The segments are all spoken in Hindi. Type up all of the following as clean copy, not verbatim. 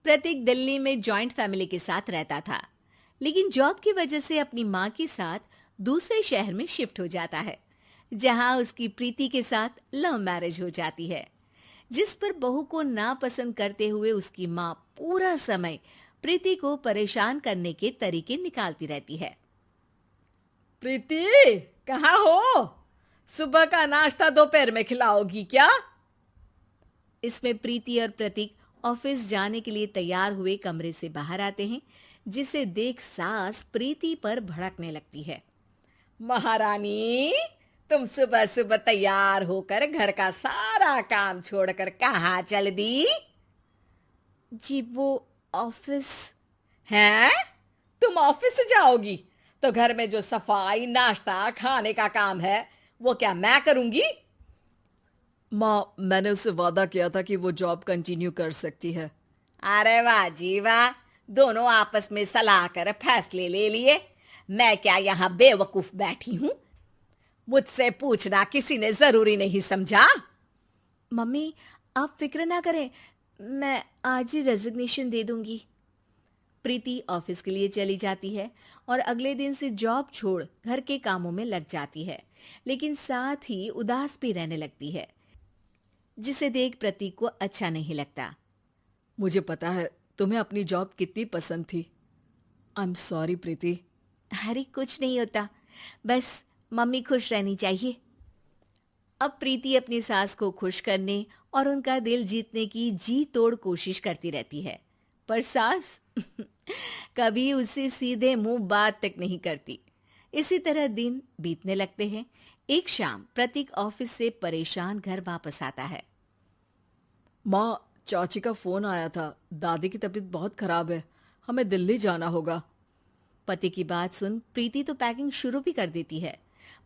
प्रतीक दिल्ली में जॉइंट फैमिली के साथ रहता था, लेकिन जॉब की वजह से अपनी माँ के साथ दूसरे शहर में शिफ्ट हो जाता है, जहाँ उसकी प्रीति के साथ लव मैरिज हो जाती है, जिस पर बहू को नापसंद करते हुए उसकी माँ पूरा समय प्रीति को परेशान करने के तरीके निकालती रहती है। प्रीति, कहाँ हो? सुबह का नाश्ता दोपहर में खिलाओगी क्या? इसमें प्रीति और प्रतीक ऑफिस जाने के लिए तैयार हुए कमरे से बाहर आते हैं, जिसे देख सास प्रीति पर भड़कने लगती है। महारानी, तुम सुबह सुबह तैयार होकर घर का सारा काम छोड़कर कहाँ चल दी? जी वो ऑफिस। हैं? तुम ऑफिस जाओगी तो घर में जो सफाई, नाश्ता, खाने का काम है वो क्या मैं करूंगी? माँ, मैंने उससे वादा किया था कि वो जॉब कंटिन्यू कर सकती है। अरे वाह जी वाह, दोनों आपस में सलाह कर फैसले ले लिए। मैं क्या यहाँ बेवकूफ बैठी हूँ? मुझसे पूछना किसी ने जरूरी नहीं समझा? मम्मी, आप फिक्र ना करें, मैं आज ही रेजिग्नेशन दे दूंगी। प्रीति ऑफिस के लिए चली जाती है और अगले दिन से जॉब छोड़ घर के कामों में लग जाती है, लेकिन साथ ही उदास भी रहने लगती है, जिसे देख प्रतीक को अच्छा नहीं लगता। मुझे पता है तुम्हें अपनी जॉब कितनी पसंद थी। आई एम सॉरी प्रीति। अरे कुछ नहीं होता, बस मम्मी खुश रहनी चाहिए। अब प्रीति अपनी सास को खुश करने और उनका दिल जीतने की जी तोड़ कोशिश करती रहती है, पर सास कभी उससे सीधे मुंह बात तक नहीं करती। इसी तरह दिन बीतने लगते हैं। एक शाम प्रतीक ऑफिस से परेशान घर वापस आता है। माँ, चाची का फोन आया था। दादी की तबीयत बहुत खराब है, हमें दिल्ली जाना होगा। पति की बात सुन प्रीति तो पैकिंग शुरू भी कर देती है,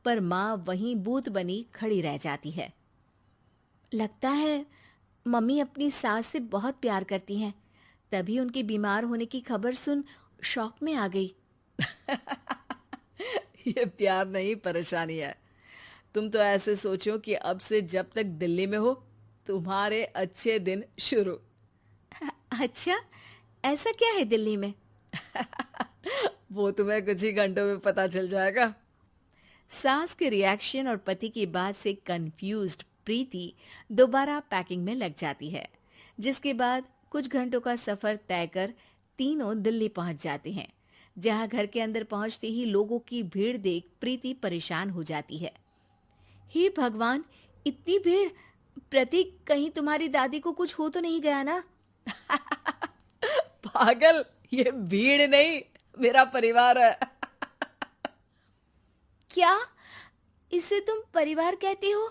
पर माँ वहीं बूत बनी खड़ी रह जाती है। लगता है मम्मी अपनी सास से बहुत प्यार करती हैं, तभी उनके बीमार होने की खबर सुन शॉक में आ गई। ये प्यार नहीं, परेशानी है। तुम तो ऐसे सोचो कि अब से जब तक दिल्ली में हो तुम्हारे अच्छे दिन शुरू। अच्छा, ऐसा क्या है दिल्ली में? वो तुम्हें कुछ ही घंटों में पता चल जाएगा। सास के रिएक्शन और पति की बात से कंफ्यूज्ड प्रीति दोबारा पैकिंग में लग जाती है, जिसके बाद कुछ घंटों का सफर तय कर तीनों दिल्ली पहुंच जाते हैं, जहां घर के अंदर पहुंचते ही लोगों की भीड़ देख प्रीति परेशान हो जाती है। हे भगवान, इतनी भीड़! प्रतीक, कहीं तुम्हारी दादी को कुछ हो तो नहीं गया ना? पागल, ये भीड़ नहीं, मेरा परिवार है। क्या? इसे तुम परिवार कहते हो?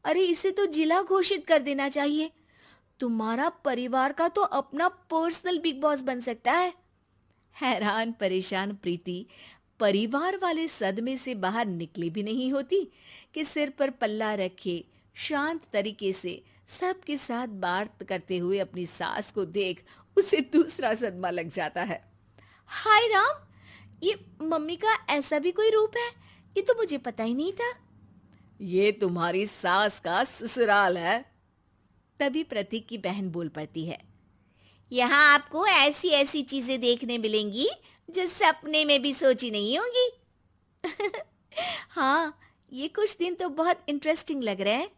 अरे इसे तो जिला घोषित कर देना चाहिए। तुम्हारा परिवार का तो अपना पर्सनल बिग बॉस बन सकता है। हैरान परेशान प्रीति परिवार वाले सदमे से बाहर निकली भी नहीं होती कि सिर पर पल्ला रखे शांत तरीके से सबके साथ बात करते हुए अपनी सास को देख उसे दूसरा सदमा लग जाता है। हाय राम, ये मम्मी का ऐसा भी कोई रूप है? ये तो मुझे पता ही नहीं था। ये तुम्हारी सास का ससुराल है। तभी प्रतीक की बहन बोल पड़ती है। यहाँ आपको ऐसी ऐसी चीजें देखने मिलेंगी जो सपने में भी सोची नहीं होंगी। हाँ, ये कुछ दिन तो बहुत इंटरेस्टिंग लग रहे हैं।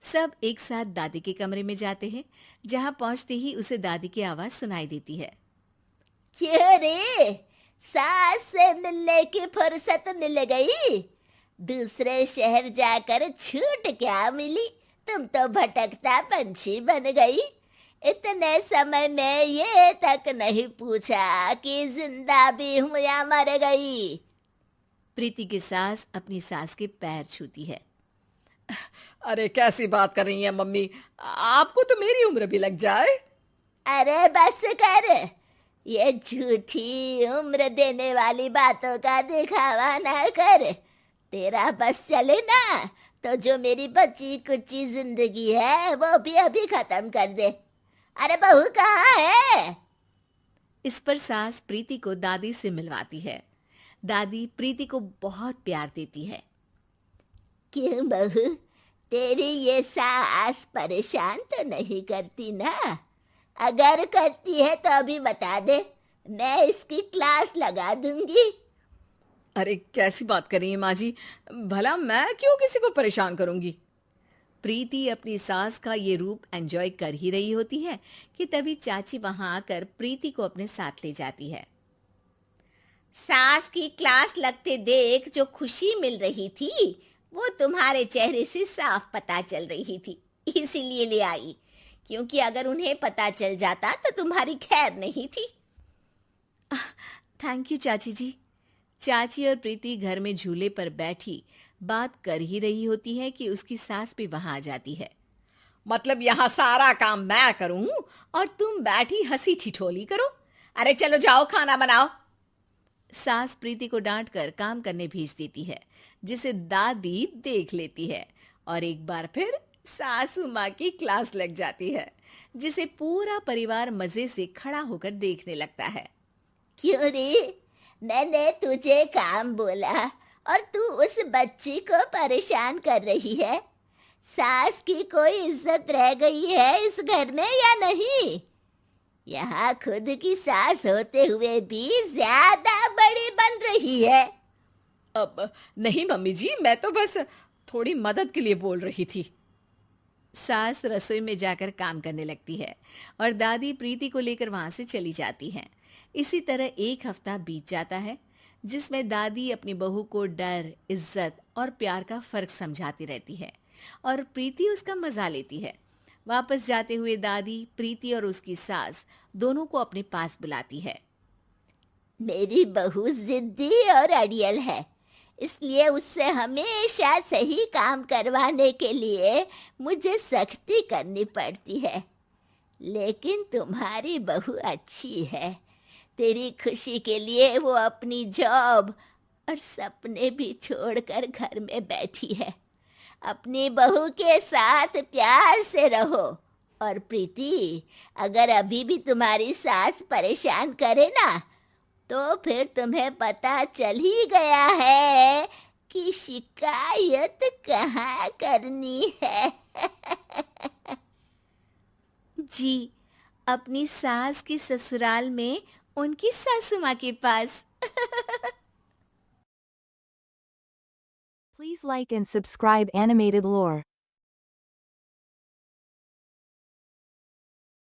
सब एक साथ दादी के कमरे में जाते हैं, जहां पहुंचते ही उसे दादी की आवाज सुनाई देती है। क्यों रे, सास से मिलने की फुर्सत मिल गई? दूसरे शहर जाकर छूट क्या मिली? तुम तो भटकता पंछी बन गई। इतने समय में ये तक नहीं पूछा कि जिंदा भी हूं या मर गई। प्रीति की सास अपनी सास के पैर छूती है। अरे कैसी बात कर रही है मम्मी, आपको तो मेरी उम्र भी लग जाए। अरे बस कर, ये झूठी उम्र देने वाली बातों का दिखावा ना कर। तेरा बस चले ना तो जो मेरी बची कुची जिंदगी है वो भी अभी खत्म कर दे। अरे बहू कहाँ है? इस पर सास प्रीति को दादी से मिलवाती है। दादी प्रीति को बहुत प्यार देती है। क्यों बहू, तेरी ये सास परेशान तो नहीं करती ना? अगर करती है तो अभी बता दे, मैं इसकी क्लास लगा दूंगी। अरे कैसी बात कर रही हैं माँ जी, भला मैं क्यों किसी को परेशान करूंगी। प्रीति अपनी सास का ये रूप एंजॉय कर ही रही होती है कि तभी चाची वहां आकर प्रीति को अपने साथ ले जाती है। सास की क्लास लगते देख जो खुशी मिल रही थी वो तुम्हारे चेहरे से साफ पता चल रही थी, इसीलिए ले आई, क्योंकि अगर उन्हें पता चल जाता तो तुम्हारी खैर नहीं थी। थैंक यू चाची जी। चाची और प्रीति घर में झूले पर बैठी बात कर ही रही होती है कि उसकी सास भी वहां आ जाती है। मतलब यहाँ सारा काम मैं करूं और तुम बैठी हंसी ठिठोली करो? अरे चलो जाओ खाना बनाओ। सास प्रीति को डांटकर काम करने भेज देती है, जिसे दादी देख लेती है और एक बार फिर सासू माँ की क्लास लग जाती है, जिसे पूरा परिवार मजे से खड़ा होकर देखने लगता है। क्यों रे, मैंने तुझे काम बोला और तू उस बच्ची को परेशान कर रही है? सास की कोई इज्जत रह गई है इस घर में या नहीं? यहाँ खुद की सास होते हुए भी ज्यादा बड़ी बन रही है। अब नहीं मम्मी जी, मैं तो बस थोड़ी मदद के लिए बोल रही थी। सास रसोई में जाकर काम करने लगती है और दादी प्रीति को लेकर वहां से चली जाती हैं। इसी तरह एक हफ्ता बीत जाता है, जिसमें दादी अपनी बहू को डर, इज्जत और प्यार का फर्क समझाती रहती है और प्रीति उसका मजा लेती है। वापस जाते हुए दादी प्रीति और उसकी सास दोनों को अपने पास बुलाती है। मेरी बहू जिद्दी और अड़ियल है, इसलिए उससे हमेशा सही काम करवाने के लिए मुझे सख्ती करनी पड़ती है। लेकिन तुम्हारी बहू अच्छी है, तेरी खुशी के लिए वो अपनी जॉब और सपने भी छोड़कर घर में बैठी है। अपनी बहू के साथ प्यार से रहो। और प्रीति, अगर अभी भी तुम्हारी सास परेशान करे ना, तो फिर तुम्हें पता चल ही गया है कि शिकायत कहाँ करनी है। जी, अपनी सास के ससुराल में उनकी सासू माँ के पास। Please like and subscribe Animated Lore.